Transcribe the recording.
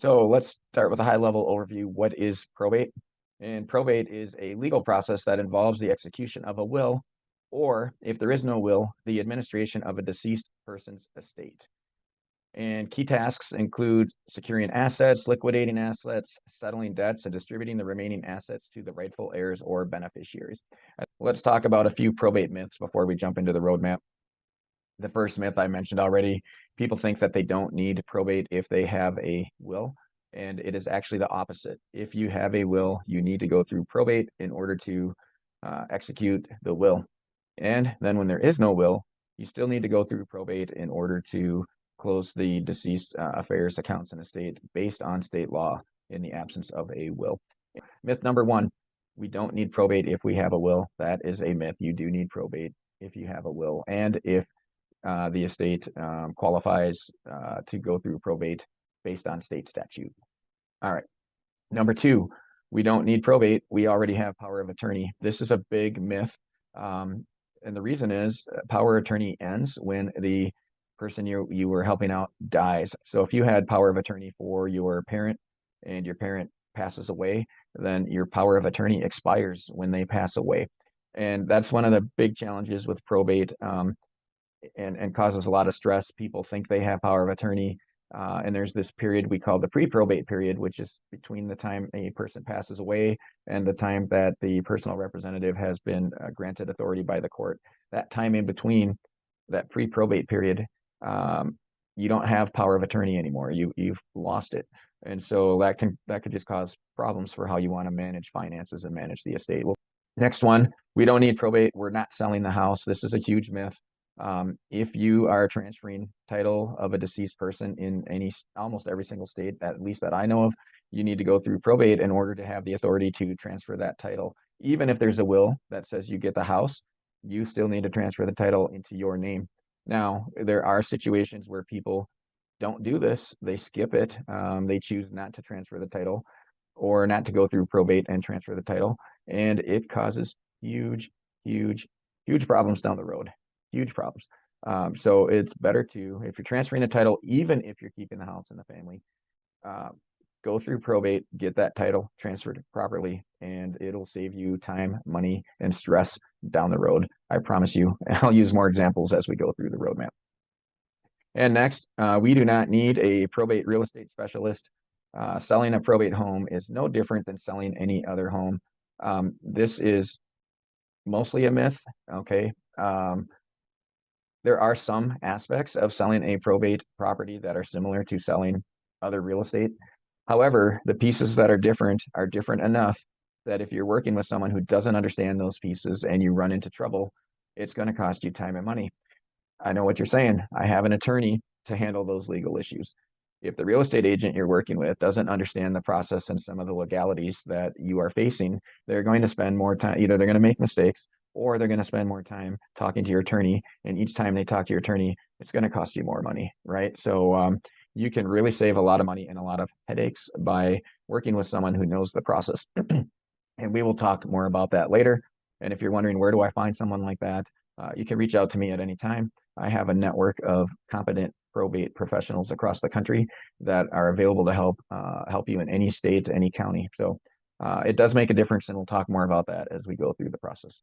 So let's start with a high-level overview. What is probate? And probate is a legal process that involves the execution of a will, or if there is no will, the administration of a deceased person's estate. And key tasks include securing assets, liquidating assets, settling debts, and distributing the remaining assets to the rightful heirs or beneficiaries. Let's talk about a few probate myths before we jump into the roadmap. The first myth I mentioned already, people think that they don't need probate if they have a will, and it is actually the opposite. If you have a will, you need to go through probate in order to execute the will. And then when there is no will, you still need to go through probate in order to close the deceased affairs, accounts, and estate based on state law in the absence of a will. Myth number one, we don't need probate if we have a will. That is a myth. You do need probate if you have a will, and if the estate qualifies to go through probate based on state statute. All right. Number two, we don't need probate. We already have power of attorney. This is a big myth. And the reason is power of attorney ends when the person you were helping out dies. So if you had power of attorney for your parent and your parent passes away, then your power of attorney expires when they pass away. And that's one of the big challenges with probate. And causes a lot of stress. People think they have power of attorney, and there's this period we call the pre-probate period, which is between the time a person passes away and the time that the personal representative has been granted authority by the court. That time in between, that pre-probate period, you don't have power of attorney anymore. You've lost it, and so that could just cause problems for how you want to manage finances and manage the estate. Well, next one, we don't need probate. We're not selling the house. This is a huge myth. If you are transferring title of a deceased person in almost every single state, at least that I know of, you need to go through probate in order to have the authority to transfer that title. Even if there's a will that says you get the house, you still need to transfer the title into your name. Now, there are situations where people don't do this. They skip it. They choose not to transfer the title or not to go through probate and transfer the title. And it causes huge, huge, huge problems down the road. Huge problems. So it's better to, if you're transferring a title, even if you're keeping the house in the family, go through probate, get that title transferred properly, and it'll save you time, money, and stress down the road. I promise you. I'll use more examples as we go through the roadmap. And next, we do not need a probate real estate specialist. Selling a probate home is no different than selling any other home. This is mostly a myth, okay? There are some aspects of selling a probate property that are similar to selling other real estate. However, the pieces that are different enough that if you're working with someone who doesn't understand those pieces and you run into trouble, it's going to cost you time and money. I know what you're saying. I have an attorney to handle those legal issues. If the real estate agent you're working with doesn't understand the process and some of the legalities that you are facing, they're going to spend more time. Either they're going to make mistakes or they're going to spend more time talking to your attorney. And each time they talk to your attorney, it's going to cost you more money, right? So you can really save a lot of money and a lot of headaches by working with someone who knows the process. And we will talk more about that later. And if you're wondering, where do I find someone like that? You can reach out to me at any time. I have a network of competent probate professionals across the country that are available to help you in any state, any county. So it does make a difference, and we'll talk more about that as we go through the process.